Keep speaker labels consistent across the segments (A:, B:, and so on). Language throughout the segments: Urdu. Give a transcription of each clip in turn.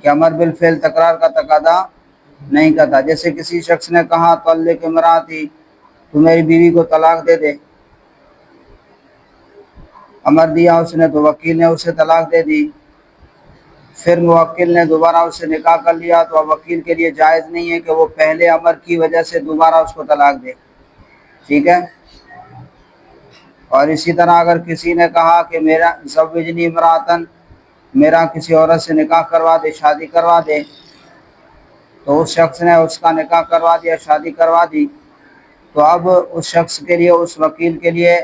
A: کہ امر بالفعل تکرار کا تقاضا نہیں کرتا۔ جیسے کسی شخص نے کہا طلق امراتی، تو میری بیوی کو طلاق دے دے، امر دیا اس نے تو وکیل نے اسے طلاق دے دی، پھر موکل نے دوبارہ اس سے نکاح کر لیا، تو اب وکیل کے لیے جائز نہیں ہے کہ وہ پہلے امر کی وجہ سے دوبارہ اس کو طلاق دے، ٹھیک ہے۔ اور اسی طرح اگر کسی نے کہا کہ میرا زوجنی امراتن، میرا کسی عورت سے نکاح کروا دے، شادی کروا دے، تو اس شخص نے اس کا نکاح کروا دیا، شادی کروا دی، تو اب اس شخص کے لیے، اس وکیل کے لیے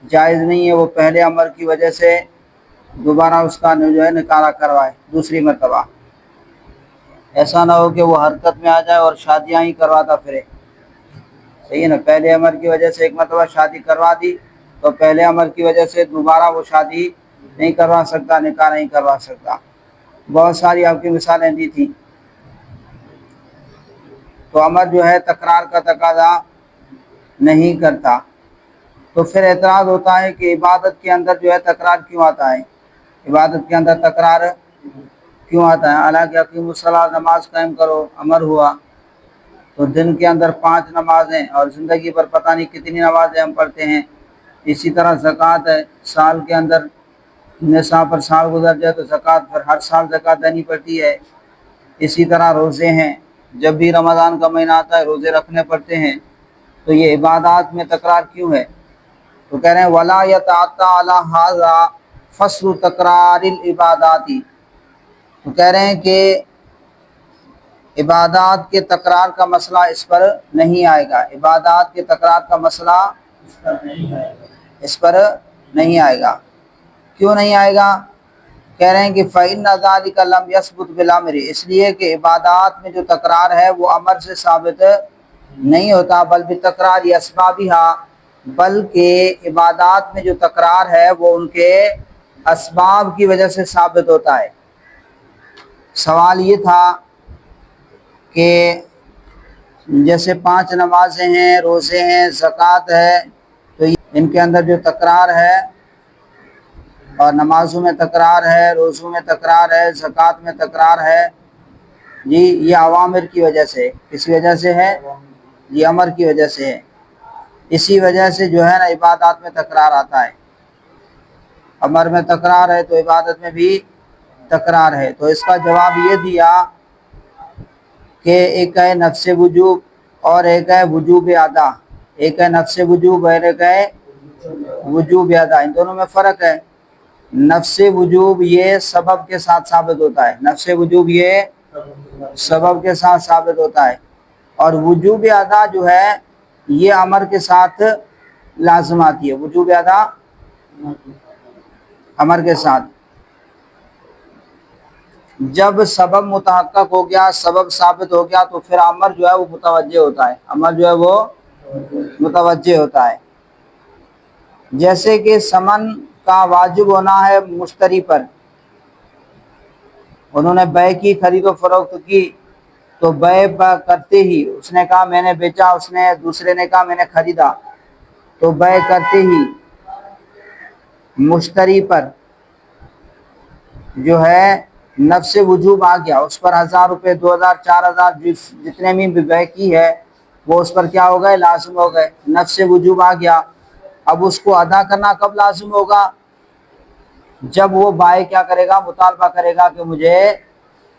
A: جائز نہیں ہے وہ پہلے امر کی وجہ سے دوبارہ اس کا جو ہے نکاح کروائے دوسری مرتبہ۔ ایسا نہ ہو کہ وہ حرکت میں آ جائے اور شادیاں ہی کرواتا پھرے، صحیح ہے نا۔ پہلے امر کی وجہ سے ایک مرتبہ شادی کروا دی، تو پہلے امر کی وجہ سے دوبارہ وہ شادی نہیں کروا سکتا، نکاح نہیں کروا سکتا۔ بہت ساری آپ کی مثالیں دی تھیں۔ تو امر جو ہے تکرار کا تقاضا نہیں کرتا۔ تو پھر اعتراض ہوتا ہے کہ عبادت کے اندر جو ہے تکرار کیوں آتا ہے، عبادت کے اندر تکرار کیوں آتا ہے؟ حالانکہ اقیم الصلاۃ، نماز قائم کرو، امر ہوا، تو دن کے اندر 5 نمازیں اور زندگی پر پتہ نہیں کتنی نمازیں ہم پڑھتے ہیں۔ اسی طرح زکوٰۃ ہے، سال کے اندر نصاب پر سال گزر جائے تو زکوٰۃ پر ہر سال زکوٰۃ دینی پڑتی ہے۔ اسی طرح روزے ہیں، جب بھی رمضان کا مہینہ آتا ہے روزے رکھنے پڑتے ہیں۔ تو یہ عبادات میں تکرار کیوں ہے؟ تو کہہ رہے ہیں وَلَا يَتَعَطَّى عَلَى هَذَا فَصْلُ تَكْرَارِ الْعِبَادَاتِ، تو کہہ رہے ہیں کہ عبادات کے تکرار کا مسئلہ اس پر نہیں آئے گا، عبادات کے تکرار کا مسئلہ اس پر نہیں آئے گا۔ کیوں نہیں آئے گا؟ کہہ رہے ہیں کہ فَإِنَّ ذَلِكَ لَمْ يَثْبُتْ بِالْأَمْرِ، اس لیے کہ عبادات میں جو تکرار ہے وہ امر سے ثابت نہیں ہوتا، بل بتکرار اسبابها، بلکہ عبادات میں جو تکرار ہے وہ ان کے اسباب کی وجہ سے ثابت ہوتا ہے۔ سوال یہ تھا کہ جیسے 5 نمازیں ہیں، روزے ہیں، زکوٰۃ ہے، تو ان کے اندر جو تکرار ہے، اور نمازوں میں تکرار ہے، روزوں میں تکرار ہے، زکوٰۃ میں تکرار ہے، جی یہ اوامر کی وجہ سے، کسی وجہ سے ہے، یہ امر کی وجہ سے ہے۔ اسی وجہ سے جو ہے نا عبادات میں تکرار آتا ہے۔ امر میں تکرار ہے تو عبادت میں بھی تکرار ہے۔ تو اس کا جواب یہ دیا کہ ایک ہے نفس وجوب اور ایک ہے وجوب ادا، ایک ہے نفس وجوب اور ایک ہے وجوب ادا، ان دونوں میں فرق ہے۔ نفس وجوب یہ سبب کے ساتھ ثابت ہوتا ہے، نفس وجوب یہ سبب کے ساتھ ثابت ہوتا ہے، اور وجوب ادا جو ہے یہ امر کے ساتھ لازم آتی ہے، وجوب ادا امر کے ساتھ۔ جب سبب متحقق ہو گیا، سبب ثابت ہو گیا، تو پھر امر جو ہے وہ متوجہ ہوتا ہے، امر جو ہے وہ متوجہ ہوتا ہے۔ جیسے کہ ثمن کا واجب ہونا ہے مشتری پر، انہوں نے بیع کی، خرید و فروخت کی، تو بیع کرتے ہی اس نے کہا میں نے بیچا، اس نے دوسرے نے کہا میں نے خریدا، تو بیع کرتے ہی مشتری پر جو ہے نفس وجوب آ گیا، اس پر 1000 روپے، 2000، 4000 جتنے بھی بیع کی ہے وہ اس پر کیا ہو گئے؟ لازم ہو گئے، نفس وجوب آ گیا۔ اب اس کو ادا کرنا کب لازم ہوگا؟ جب وہ بائع کیا کرے گا؟ مطالبہ کرے گا کہ مجھے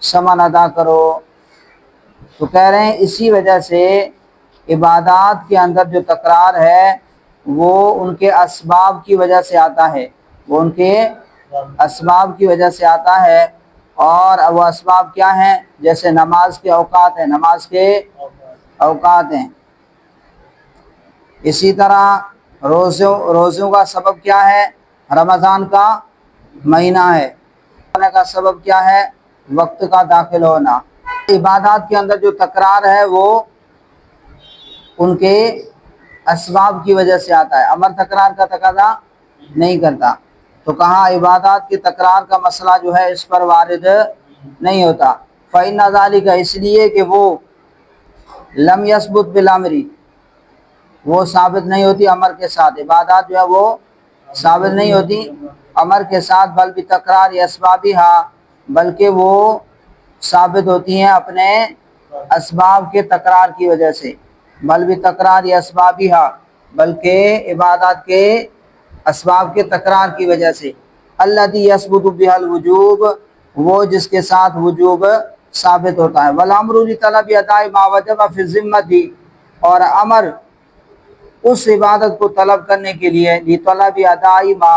A: ثمن ادا کرو۔ تو کہہ رہے ہیں اسی وجہ سے عبادات کے اندر جو تکرار ہے وہ ان کے اسباب کی وجہ سے آتا ہے، وہ ان کے اسباب کی وجہ سے آتا ہے۔ اور وہ اسباب کیا ہیں؟ جیسے نماز کے اوقات ہیں، نماز کے اوقات ہیں۔ اسی طرح روزوں کا سبب کیا ہے؟ رمضان کا مہینہ ہے۔ روزے کا سبب کیا ہے؟ وقت کا داخل ہونا۔ عبادات کے اندر جو تکرار ہے وہ ان کے اسباب کی وجہ سے آتا ہے، امر تکرار کا تقاضا نہیں کرتا۔ تو کہاں عبادات کی تکرار کا مسئلہ جو ہے اس پر وارد نہیں ہوتا۔ فَإِنَّ ذَلِكَ، اس لیے کہ وہ لم یثبت بالامر، وہ ثابت نہیں ہوتی امر کے ساتھ، عبادات جو ہے وہ ثابت نہیں ہوتی امر کے ساتھ، بل بتکرار اسبابها، بلکہ وہ ثابت ہوتی ہیں اپنے اسباب کے تکرار کی وجہ سے، بل بھی تکرار یا اسبابیہ، بلکہ عبادات کے اسباب کے تکرار کی وجہ سے۔ الذی یثبت بها الوجوب، وہ جس کے ساتھ وجوب ثابت ہوتا ہے۔ والامر لطلب اداء ما وجب فی الذمۃ، اور امر اس عبادت کو طلب کرنے کے لیے، لطلب اداء ما،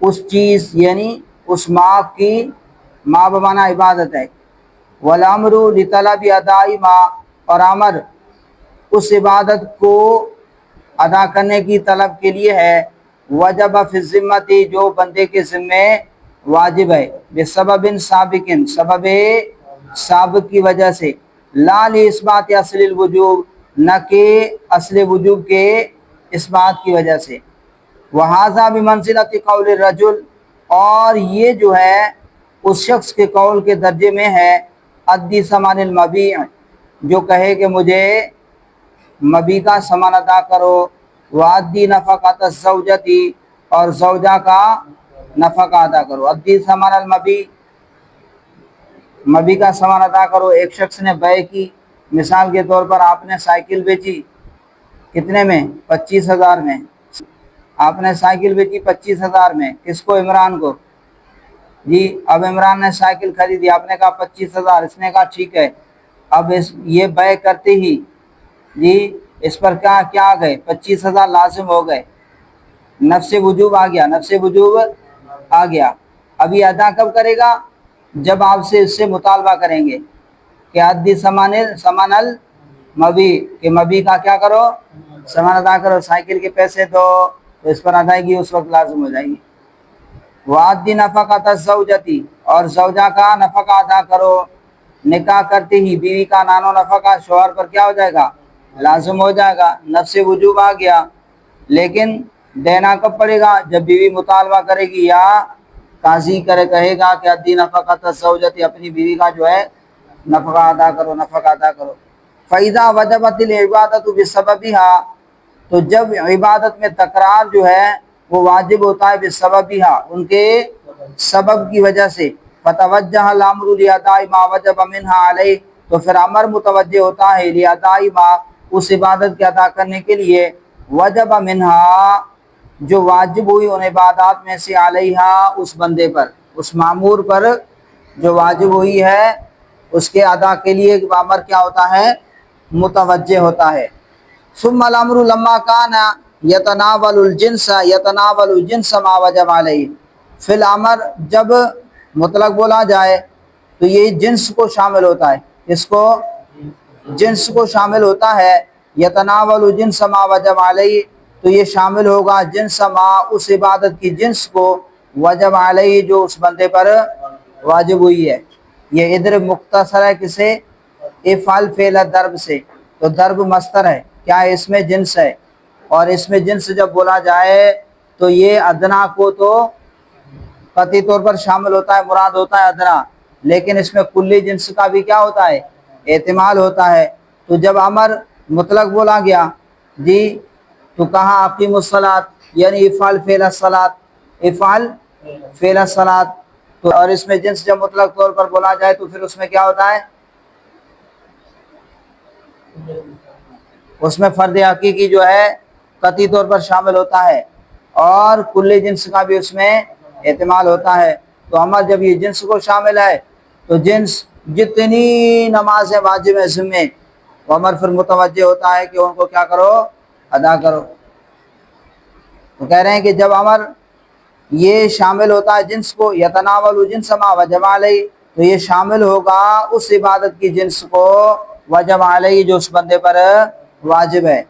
A: اس چیز یعنی اس معاف کی، ما بمانا عبادت ہے، والامر لطلب اداء ما، اور امر اس عبادت کو ادا کرنے کی طلب کے لیے ہے، وجب فی الذمۃ، جو بندے کے ذمے واجب ہے، بسبب سابق، سبب سابق کی وجہ سے، لا لاثبات اصل الوجوب، نہ کہ اصل وجوب کے اس بات کی وجہ سے۔ وہذا بمنزلۃ قول الرجل، اور یہ جو ہے اس شخص کے قول کے درجے میں ہے، ادی ثمن المبیع، جو کہے کہ مجھے مبیع کا ثمن ادا کرو، وادی نفقۃ الزوجۃ، اور زوجہ کا نفقہ ادا کرو۔ ادی ثمن المبیع، مبیع کا ثمن ادا کرو۔ ایک شخص نے بیع کی، مثال کے طور پر آپ نے سائیکل بیچی، کتنے میں؟ 25,000 میں۔ آپ نے سائیکل بیچی 25,000 میں، کس کو؟ عمران کو۔ جی اب عمران نے سائیکل خریدی، آپ نے کہا 25,000، اس نے کہا ٹھیک ہے۔ اب یہ بیع کرتے ہی جی اس پر کیا آ گئے؟ 25,000 لازم ہو گئے، نفس وجوب آ گیا، نفس وجوب آ گیا۔ اب یہ ادا کب کرے گا؟ جب آپ سے اس سے مطالبہ کریں گے کہ ادی ثمن المبیع، کہ مبیع کا کیا کرو؟ ثمن ادا کرو، سائیکل کے پیسے دو، تو اس پر ادائیگی اس وقت لازم ہو جائے گی۔ وادی نفقۃ الزوجۃ، اور زوجہ کا نفقہ ادا کرو، نکاح کرتے ہی بیوی کا نان و نفقہ شوہر پر کیا ہو جائے گا؟ لازم ہو جائے گا، نفس وجوب آ گیا۔ لیکن دینا کب پڑے گا؟ جب بیوی مطالبہ کرے گی یا قاضی کہے گا کہ ادی نفقۃ الزوجۃ، اپنی بیوی کا جو ہے نفقہ ادا کرو، نفقہ ادا کرو۔ فَإِذَا وَجَبَتِ الْعِبَادَةُ بِسَبَبِهَا، تو جب عبادت میں تکرار جو ہے وہ واجب ہوتا ہے بسببها، ان کے سبب کی وجہ سے، فَتَوَجَّهَ الْأَمْرُ لِأَدَاءِ مَا وَجَبَ مِنْهَا عَلَيْهِ، تو پھر امر متوجہ ہوتا ہے لِأَدَاءِ مَا، اس عبادت کے ادا کرنے کے لیے، وجب منها، جو واجب ہوئی ان عبادات میں سے، علیہا، اس بندے پر، اس معمور پر جو واجب ہوئی ہے، اس کے ادا کے لیے امر کیا ہوتا ہے؟ متوجہ ہوتا ہے۔ ثم الامر لما کان یتناول الجنس ما وجب علیہ، فی الامر، جب مطلق بولا جائے تو یہ جنس کو شامل ہوتا ہے، اس کو جنس کو شامل ہوتا ہے۔ یتناول جنس ما وجب علیہ، تو یہ شامل ہوگا جنس ما، اس عبادت کی جنس کو، وجب علیہ، جو اس بندے پر واجب ہوئی ہے۔ یہ ادھر مختصر ہے کسے؟ افعل فعل درب سے، تو درب مصدر ہے، کیا ہے؟ اس میں جنس ہے، اور اس میں جنس جب بولا جائے تو یہ ادنا کو تو قطعی طور پر شامل ہوتا ہے، مراد ہوتا ہے ادنا، لیکن اس میں کلی جنس کا بھی کیا ہوتا ہے؟ احتمال ہوتا ہے۔ تو جب امر مطلق بولا گیا جی، تو کہاں اقیم الصلاۃ، یعنی افعل فعل الصلاۃ، افعل فعل الصلاۃ، تو اور اس میں جنس جب مطلق طور پر بولا جائے تو پھر اس میں کیا ہوتا ہے؟ اس میں فرد حقیقی جو ہے قطعی طور پر شامل ہوتا ہے، اور کل جنس کا بھی اس میں احتمال ہوتا ہے۔ تو امر جب یہ جنس کو شامل ہے تو جنس جتنی نمازیں واجب ہیں ذمے، وہ امر پھر متوجہ ہوتا ہے کہ ان کو کیا کرو؟ ادا کرو۔ تو کہہ رہے ہیں کہ جب امر یہ شامل ہوتا ہے جنس کو، یتناول جنس ما وجب علیہ، تو یہ شامل ہوگا اس عبادت کی جنس کو، وجب علیہ، جو اس بندے پر واجب ہے۔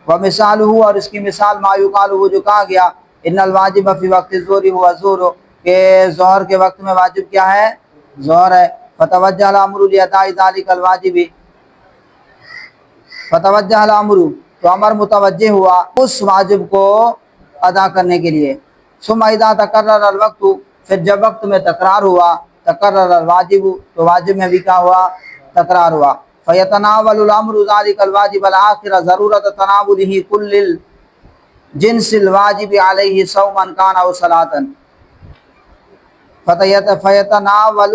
A: ومثالہ، اور اس کی مثال، ما یقال، وہ جو کہا گیا، ان الواجب فی وقت الظہر هو الظہر، کہ ظہر کے وقت میں واجب کیا ہے؟ ظہر ہے۔ فتوجہ الامر لاداء ذلک الواجب، فتوجہ الامر، تو امر متوجہ ہوا اس واجب کو ادا کرنے کے لیے۔ ثم اذا تکرر الوقت، پھر جب وقت میں تکرار ہوا، تکرر الواجب، تو واجب میں بھی کیا ہوا؟ تکرار ہوا۔ فیتناول الامر ذلک الواجب الاخر ضرورت تناولہ کل الجنس الواجب علیہ صوما کان او صلاۃ، فیتناول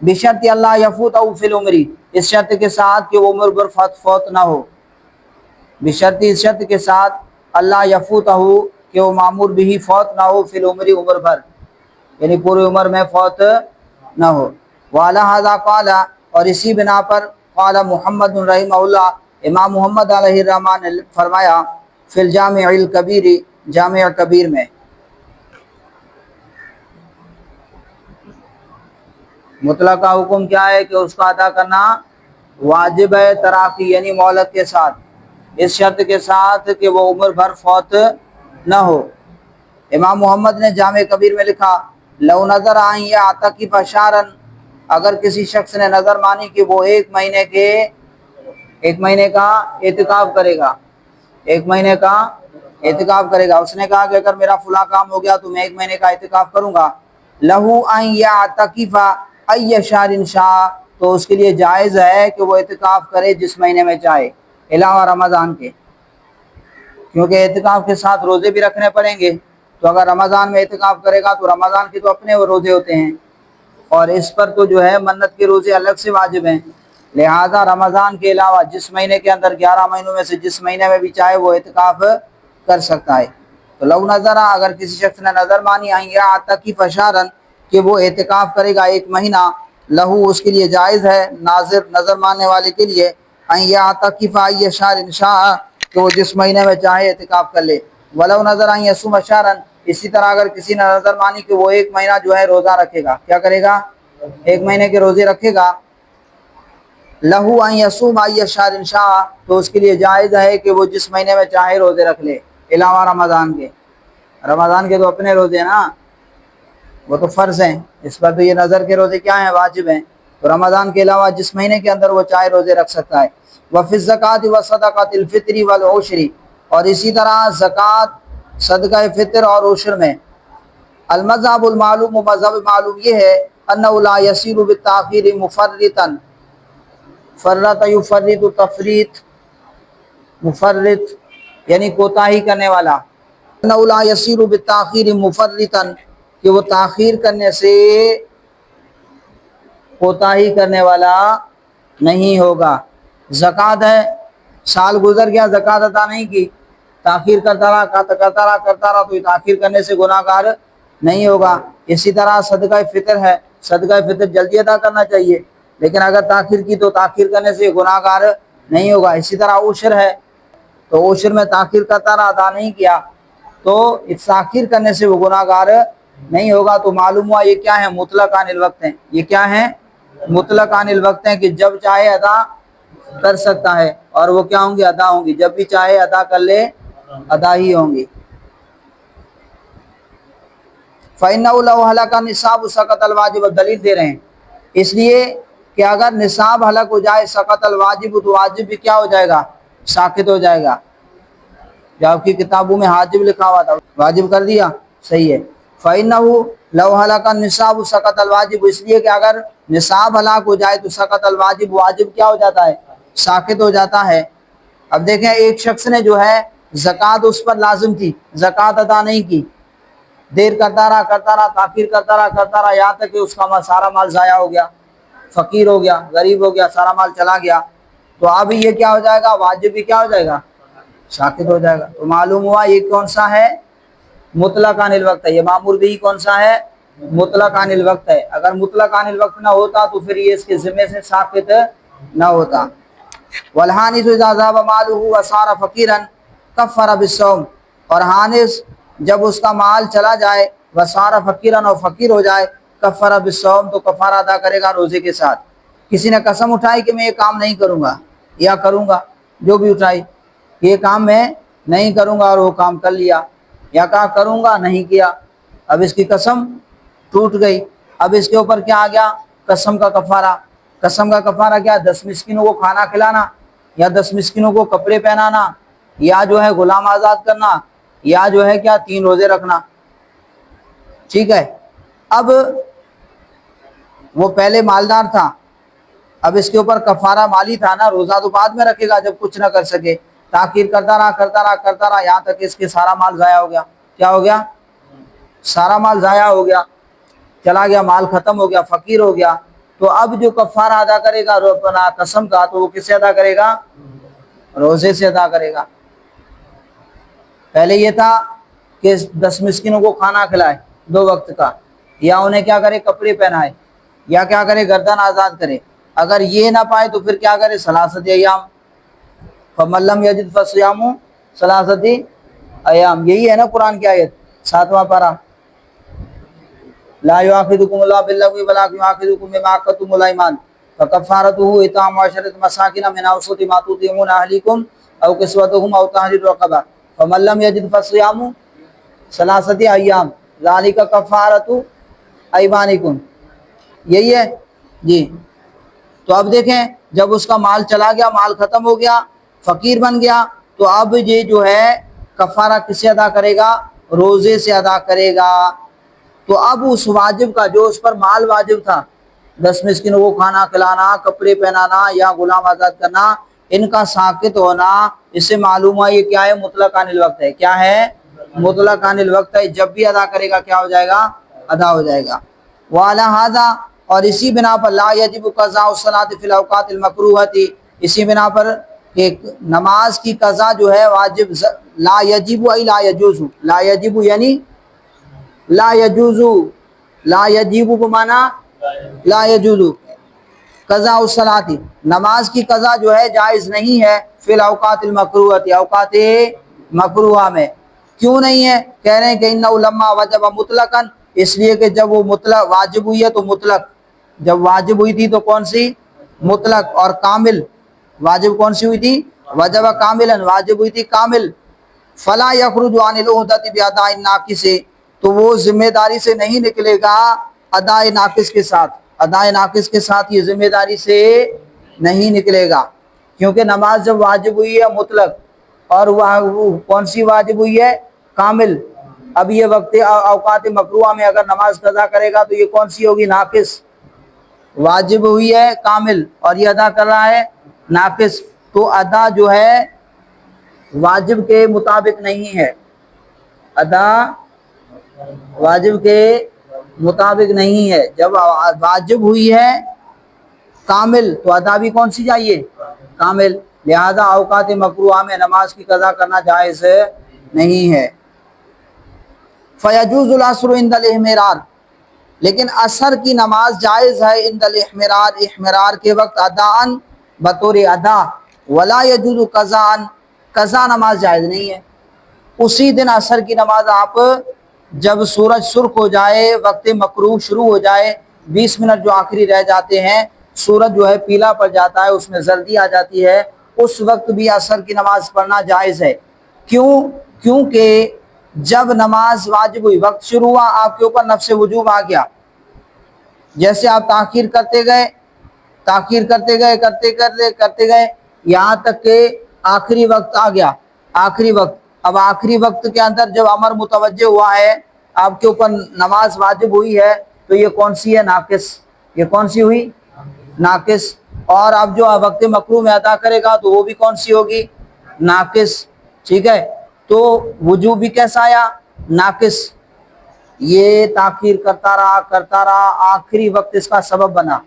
A: بشرط اللہ یفوت فی العمری، اس شرط کے ساتھ کہ وہ عمر پر فوت نہ ہو، بشرط، اس شرط کے ساتھ اللہ یفوت کہ وہ معمور بھی فوت نہ ہو فی العمری، عمر پر، یعنی پوری عمر میں فوت نہ ہو۔ وعلی ھذا قال، اور اسی بنا پر قال محمد رحمہ اللہ، امام محمد علیہ الرحمٰن نے فرمایا فی الجامع الکبیر، جامع کبیر میں، مطلقہ حکم کیا ہے کہ اس کا ادا کرنا واجب ہے تراخی یعنی مہلت کے ساتھ، اس شرط کے ساتھ کہ وہ عمر بھر فوت نہ ہو۔ امام محمد نے جامع کبیر میں لکھا لو نظر آئیں یا عتقی فشارن، اگر کسی شخص نے نظر مانی کہ وہ ایک مہینے کا اعتکاف کرے گا، ایک مہینے کا اعتکاف کرے گا، اس نے کہا کہ اگر میرا فلاں کام ہو گیا تو میں ایک مہینے کا اعتکاف کروں گا، لہو ان یعتکف ای شہر شاء، تو اس کے لیے جائز ہے کہ وہ اعتکاف کرے جس مہینے میں چاہے، علاوہ رمضان کے، کیونکہ اعتکاف کے ساتھ روزے بھی رکھنے پڑیں گے، تو اگر رمضان میں اعتکاف کرے گا تو رمضان کے تو اپنے وہ روزے ہوتے ہیں، اور اس پر تو جو ہے منت کے روزے الگ سے واجب ہیں، لہذا رمضان کے علاوہ جس مہینے کے اندر 11 مہینوں میں سے جس مہینے میں بھی چاہے وہ اعتکاف کر سکتا ہے۔ تو لو نظر، اگر کسی شخص نے نظر مانی یعتکف شہرا کہ وہ اعتکاف کرے گا ایک مہینہ، لہو اس کے لیے جائز ہے، نظر ماننے والے کے لیے، ان یعتکف ای شہر شاء کہ وہ جس مہینے میں چاہے اعتکاف کر لے، ولو نظر ان یصوم شہرا، اسی طرح اگر کسی نے نظر مانی کہ وہ ایک مہینہ جو ہے روزہ رکھے گا، کیا کرے گا؟ ایک مہینے کے روزے رکھے گا، لہو ان یصوم ای شہر شاء، تو اس کے لیے جائز ہے کہ وہ جس مہینے میں چاہے روزے رکھ لے، علاوہ رمضان کے، رمضان کے تو اپنے روزے نا، وہ تو فرض ہیں، اس پر تو یہ نظر کے روزے کیا ہیں؟ واجب ہیں، تو رمضان کے علاوہ جس مہینے کے اندر وہ چاہے روزے رکھ سکتا ہے۔ وفی الزکوٰۃ وصدقۃ الفطر والعشر، اور اسی طرح زکوٰۃ، صدقہ فطر اور عشر میں، المذہب المعلوم، مذہب معلوم یہ ہے، انہ لا یصیر بالتاخیر مفرطا، فرط یفرط تفریط، مفرط یعنی کوتاہی کرنے والا، انہ لا یصیر بالتاخیر مفرطا کہ وہ تاخیر کرنے سے کوتاہی کرنے والا نہیں ہوگا۔ زکوٰۃ ہے، سال گزر گیا زکوٰۃ ادا نہیں کی، تاخیر کرتا رہا تو یہ تاخیر کرنے سے گناہ گار نہیں ہوگا۔ اسی طرح صدقہ فطر ہے، صدقہ فطر جلدی ادا کرنا چاہیے، لیکن اگر تاخیر کی تو تاخیر کرنے سے گناہ گار نہیں ہوگا۔ اسی طرح عشر ہے، تو عشر میں تاخیر کرتا رہا ادا نہیں کیا تو اس تاخیر کرنے سے وہ گناہ گار نہیں ہوگا۔ تو معلوم ہوا یہ کیا ہے؟ مطلق عن الوقت ہیں، یہ کیا ہے؟ مطلق عن الوقت ہیں کہ جب چاہے ادا کر سکتا ہے، اور وہ کیا ہوں گی؟ ادا ہوں گی، جب بھی چاہے ادا کر لے ادا ہی ہوں گی۔ فَإِنَّهُ لَوْ هَلَكَ النِّصَابُ سَقَطَ الْوَاجِبُ، دلیل دے رہے ہیں، اس لیے کہ اگر نصاب ہلاک ہو جائے، سقط الواجب، تو واجب بھی کیا ہو جائے گا؟ ساقط ہو جائے گا۔ جو آپ کی کتابوں میں حاجب لکھا ہوا تھا واجب کر دیا، صحیح ہے۔ فَإِنَّهُ لَوْ هَلَكَ النِّصَابُ سَقَطَ الْوَاجِبُ، اس لیے کہ اگر نصاب ہلاک ہو جائے تو سقط الواجب، واجب کیا ہو جاتا ہے؟ ساقط ہو جاتا ہے۔ اب دیکھیں، ایک شخص نے جو ہے زکوٰۃ اس پر لازم تھی، زکوٰۃ ادا نہیں کی، دیر کرتا رہا، تاخیر کرتا رہا، یہاں تک کہ اس کا سارا مال ضائع ہو گیا، فقیر ہو گیا، غریب ہو گیا، سارا مال چلا گیا، تو اب یہ کیا ہو جائے گا؟ واجب بھی کیا ہو جائے گا؟ ساقط ہو جائے گا۔ تو معلوم ہوا یہ کون سا ہے؟ مطلق عن الوقت ہے۔ یہ مامور بھی کون سا ہے؟ مطلق عن الوقت ہے۔ اگر مطلق عن الوقت نہ ہوتا تو پھر یہ اس کے ذمے سے ساقط نہ ہوتا۔ والحانث اذا ذهب ماله وصار فقيرا كفر بالصوم، اور حانث جب اس کا مال چلا جائے، وصار فقيرا، اور فقیر ہو جائے، کفر بالصوم، تو کفارہ ادا کرے گا روزے کے ساتھ۔ کسی نے قسم اٹھائی کہ میں یہ کام نہیں کروں گا یا کروں گا، جو بھی اٹھائی، یہ کام میں نہیں کروں گا، اور وہ کام کر لیا، یا کہا کروں گا نہیں کیا، اب اس کی قسم ٹوٹ گئی۔ اب اس کے اوپر کیا آ گیا؟ قسم کا کفارہ۔ قسم کا کفارہ کیا؟ 10 مسکینوں کو کھانا کھلانا، یا 10 مسکینوں کو کپڑے پہنانا، یا جو ہے غلام آزاد کرنا، یا جو ہے کیا 3 روزے رکھنا، ٹھیک ہے۔ اب وہ پہلے مالدار تھا، اب اس کے اوپر کفارہ مالی تھا نا، روزہ تو بعد میں رکھے گا جب کچھ نہ کر سکے، تاخیر کرتا رہا یہاں تک کہ اس کے سارا مال ضائع ہو گیا۔ کیا ہو گیا؟ سارا مال ضائع ہو گیا، چلا گیا، مال ختم ہو گیا، فقیر ہو گیا، تو اب جو کفارہ ادا کرے گا اپنا قسم کا، تو وہ کس سے ادا کرے گا؟ روزے سے ادا کرے گا۔ پہلے یہ تھا کہ 10 مسکینوں کو کھانا کھلائے 2 وقت کا، یا انہیں کیا کرے؟ کپڑے پہنائے، یا کیا کرے؟ گردن آزاد کرے۔ اگر یہ نہ پائے تو پھر کیا کرے؟ ثلاثۃ ایام، فمن لم یجد فصیام ثلاثۃ ایام۔ یہی ہے نا قرآن کی آیت 7واں پارہ، لا یؤاخذکم اللہ باللغو ولکن یؤاخذکم بما عقدتم الایمان فکفارتہ اطعام 10 مساکین من اوسط ما تطعمون اہلیکم او کسوتہم او تحریر رقبہ فمن لم یجد فصیام ثلاثۃ ایام ذالک کفارۃ ایمانکم۔ یہی ہے جی۔ تو اب دیکھیں، جب اس کا مال چلا گیا، مال ختم ہو گیا، فقیر بن گیا، تو اب یہ جو ہے کفارہ کس سے ادا کرے گا؟ روزے سے ادا کرے گا۔ تو اب اس واجب کا، جو اس پر مال واجب تھا، 10 مسکینوں کو کھانا کھلانا، کپڑے پہنانا یا غلام آزاد کرنا، ان کا ساقط ہونا، اس سے معلوم ہوا یہ کیا ہے؟ مطلق عن الوقت ہے۔ کیا ہے؟ مطلق عن الوقت ہے۔ جب بھی ادا کرے گا کیا ہو جائے گا؟ ادا ہو جائے گا۔ وعلی ھذا، اور اسی بنا پر لا یجب قضاء الصلاۃ فی الاوقات المکروہۃ، اسی بنا پر کہ نماز کی قضا جو ہے واجب، لا یجب ای لا یجوز، لا یجب یعنی لا یجوز، لا یجب بمعنی لا یجوز، قضاء الصلاۃ، نماز کی قضا جو ہے جائز نہیں ہے، فی الاوقات المکروہۃ، اوقات مکروہہ میں۔ کیوں نہیں ہے؟ کہہ رہے ہیں کہ انہ لما وجب مطلقاً، اس لیے کہ جب وہ مطلق واجب ہوئی ہے تو مطلق، جب واجب ہوئی تھی تو کون سی؟ مطلق، اور کامل، واجب کون سی ہوئی تھی؟ وجب کاملا، واجب ہوئی تھی کامل۔ فلا یخرج عن العہدۃ باداء الناقص، تو وہ ذمہ داری سے نہیں نکلے گا اداء ناقص کے ساتھ، اداء ناقص کے ساتھ یہ ذمہ داری سے نہیں نکلے گا، کیونکہ نماز جب واجب ہوئی ہے مطلق، اور وہ کون سی واجب ہوئی ہے؟ کامل۔ اب یہ وقت اوقات مکروہ میں اگر نماز قضا کرے گا تو یہ کون سی ہوگی؟ ناقص۔ واجب ہوئی ہے کامل اور یہ ادا کر رہا ہے ناقص، تو ادا جو ہے واجب کے مطابق نہیں ہے، ادا واجب کے مطابق نہیں ہے۔ جب واجب ہوئی ہے کامل تو ادا بھی کون سی چاہیے؟ کامل۔ لہذا اوقات مکروہ میں نماز کی قضا کرنا جائز نہیں ہے۔ فیجوز العصر عند الاحمرار، لیکن عصر کی نماز جائز ہے عند الاحمرار، احمرار کے وقت، اداءً بطور ادا، ولا یجوز قضاءً، قضا نماز جائز نہیں ہے۔ اسی دن عصر کی نماز آپ جب سورج سرخ ہو جائے، وقت مکروہ شروع ہو جائے، 20 منٹ جو آخری رہ جاتے ہیں، سورج جو ہے پیلا پڑ جاتا ہے، اس میں زردی آ جاتی ہے، اس وقت بھی عصر کی نماز پڑھنا جائز ہے۔ کیوں؟ کیونکہ جب نماز واجب ہوئی، وقت شروع ہوا، آپ کے اوپر نفس وجوب آ گیا، جیسے آپ تاخیر کرتے گئے، تاخیر کرتے گئے یہاں تک کہ آخری وقت آ گیا، آخری وقت۔ اب آخری وقت کے اندر جب امر متوجہ ہوا ہے، آپ کے اوپر نماز واجب ہوئی ہے، تو یہ کون سی ہے؟ ناقص۔ یہ کون سی ہوئی؟ ناقص۔ اور اب جو وقت مکروہ میں ادا کرے گا تو وہ بھی کون سی ہوگی؟ ناقص۔ ٹھیک ہے، تو وجوب بھی کیسا آیا؟ ناقص۔ یہ تاخیر کرتا رہا، آخری وقت اس کا سبب بنا،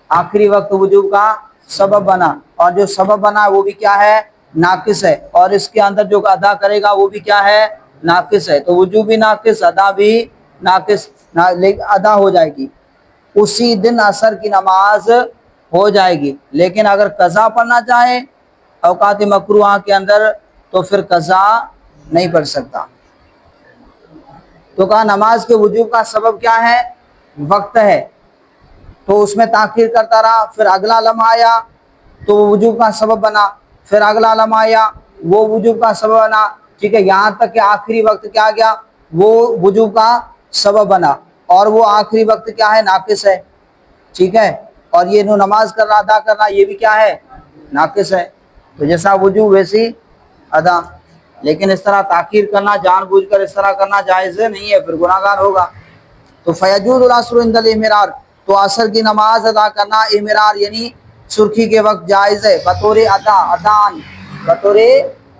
A: آخری وقت وجوب کا سبب بنا، اور جو سبب بنا وہ بھی کیا ہے؟ ناقص ہے، اور اس کے اندر جو ادا کرے گا وہ بھی کیا ہے؟ ناقص ہے۔ تو وجوب بھی ناقص، ادا بھی ناقص، ادا ہو جائے گی، اسی دن عصر کی نماز ہو جائے گی۔ لیکن اگر قضا پڑھنا چاہے اوقات مکروہ کے اندر تو پھر قضا نہیں پڑھ سکتا۔ تو کہا نماز کے وجوب کا سبب کیا ہے؟ وقت ہے، تو اس میں تاخیر کرتا رہا، پھر اگلا لمحہ آیا تو وہ وجوب کا سبب بنا، پھر اگلا لمحہ آیا وہ وجوب کا سبب بنا، ٹھیک ہے، یہاں تک کہ آخری وقت کیا گیا؟ وہ وجوب کا سبب بنا، اور وہ آخری وقت کیا ہے؟ ناقص ہے۔ ٹھیک ہے، اور یہ نو نماز کرنا، ادا کرنا، یہ بھی کیا ہے؟ ناقص ہے۔ تو جیسا وجوب ویسی ادا، لیکن اس طرح تاخیر کرنا، جان بوجھ کر اس طرح کرنا جائز نہیں ہے، پھر گناہ گار ہوگا۔ تو فیجوز العصر عند الاحمرار، تو عصر کی نماز ادا کرنا احمرار یعنی سرخی کے وقت جائز ہے، بطور ادا، ادان، بطور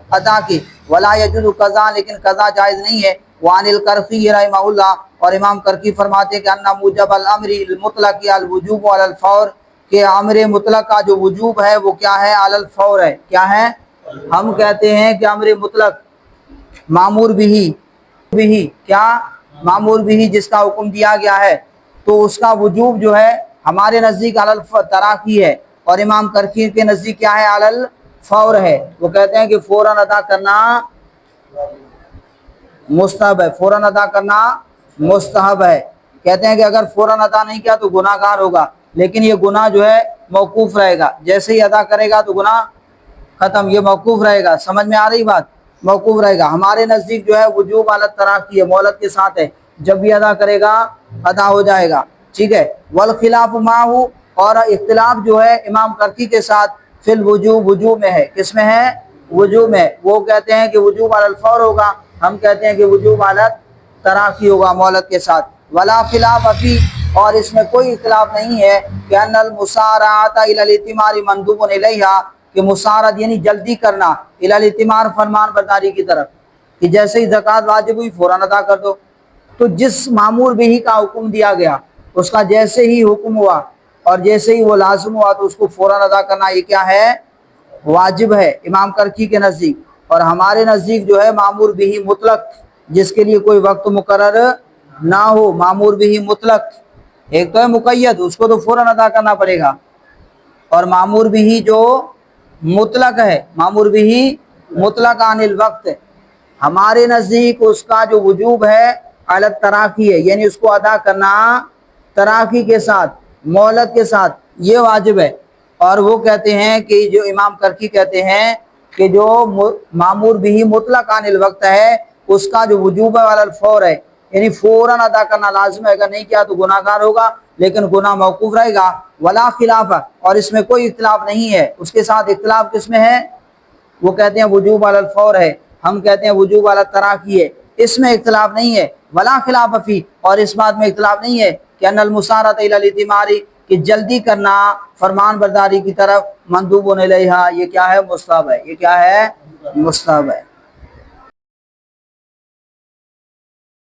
A: ادا کی۔ ولا یجوز قضا، لیکن قضا جائز نہیں ہے۔ وعن الکرخی رحمہ اللہ، اور امام کرکی فرماتے ہیں کہ ان موجب الامر المطلق الوجوب علی الفور، کہ امر مطلق کا جو وجوب ہے وہ کیا ہے؟ علی الفور ہے۔ کیا ہے؟ ہم کہتے ہیں کہ امر مطلق مامور بھی کیا مامور بھی جس کا حکم دیا گیا ہے تو اس کا وجوب جو ہے ہمارے نزدیک علی التراخی ہے، اور امام کرکی کے نزدیک کیا ہے؟ علی الفور ہے۔ وہ کہتے ہیں کہ فوراً ادا کرنا مستحب ہے، فوراً ادا کرنا مستحب ہے۔ کہتے ہیں کہ اگر فوراً ادا نہیں کیا تو گناہ گار ہوگا، لیکن یہ گناہ جو ہے موقوف رہے گا، جیسے ہی ادا کرے گا تو گناہ ختم، یہ موقوف رہے گا۔ سمجھ میں آ رہی بات؟ موقوف رہے گا۔ ہمارے نزدیک جو ہے وجوب علی التراخی ہے، مہلت کے ساتھ ہے، جب بھی ادا کرے گا ادا ہو جائے گا، ٹھیک ہے۔ والخلاف معہ، اور اختلاف جو ہے امام کرکی کے ساتھ فی الوجوب، وجوب میں ہے۔ کس میں ہے؟ وجوب میں۔ وہ کہتے ہیں کہ وجوب علی الفور ہوگا، ہم کہتے ہیں کہ وجوب علی التراخی ہوگا مہلت کے ساتھ۔ ولا خلاف فی، اور اس میں کوئی اختلاف نہیں ہے کہ ان المسارعۃ الی الائتمار مندوب الیہا، کہ مسارعت یعنی جلدی کرنا، الی الائتمار فرمان برداری کی طرف، کہ جیسے ہی زکوٰۃ واجب ہوئی فوراً ادا کر دو۔ تو جس معمور بھی کا حکم دیا گیا اس کا جیسے ہی حکم ہوا اور جیسے ہی وہ لازم ہوا تو اس کو فوراً ادا کرنا، یہ کیا ہے؟ واجب ہے امام کرکی کے نزدیک۔ اور ہمارے نزدیک جو ہے معمور بھی مطلق، جس کے لیے کوئی وقت مقرر نہ ہو، معمور بھی مطلق، ایک تو ہے مقید، اس کو تو فوراً ادا کرنا پڑے گا، اور معمور بھی جو مطلق ہے، معمور بھی مطلق عن الوقت، ہمارے نزدیک اس کا جو وجوب ہے علی التراخی ہے، یعنی اس کو ادا کرنا تراخی کے ساتھ، مہلت کے ساتھ، یہ واجب ہے۔ اور وہ کہتے ہیں کہ جو امام کرکی کہتے ہیں کہ جو معمور بھی مطلق عن الوقت ہے اس کا جو وجوب ہے علی الفور ہے، یعنی فوراً ادا کرنا لازم ہے، اگر نہیں کیا تو گناہ گار ہوگا، لیکن گناہ موقوف رہے گا۔ ولا خلاف، اور اس میں کوئی اختلاف نہیں ہے۔ اس کے ساتھ اختلاف کس میں ہے؟ وہ کہتے ہیں وجوب علی الفور ہے، ہم کہتے ہیں وجوب علی التراخی ہے، اس میں اختلاف نہیں ہے۔ ولا خلاف فی، اور اس بات میں اختلاف نہیں ہے کہ ان المسارعۃ الی الائتمار، کہ جلدی کرنا فرمان برداری کی طرف، مندوب الیہا، یہ کیا ہے؟ مستحب ہے، یہ کیا ہے؟ مستحب ہے۔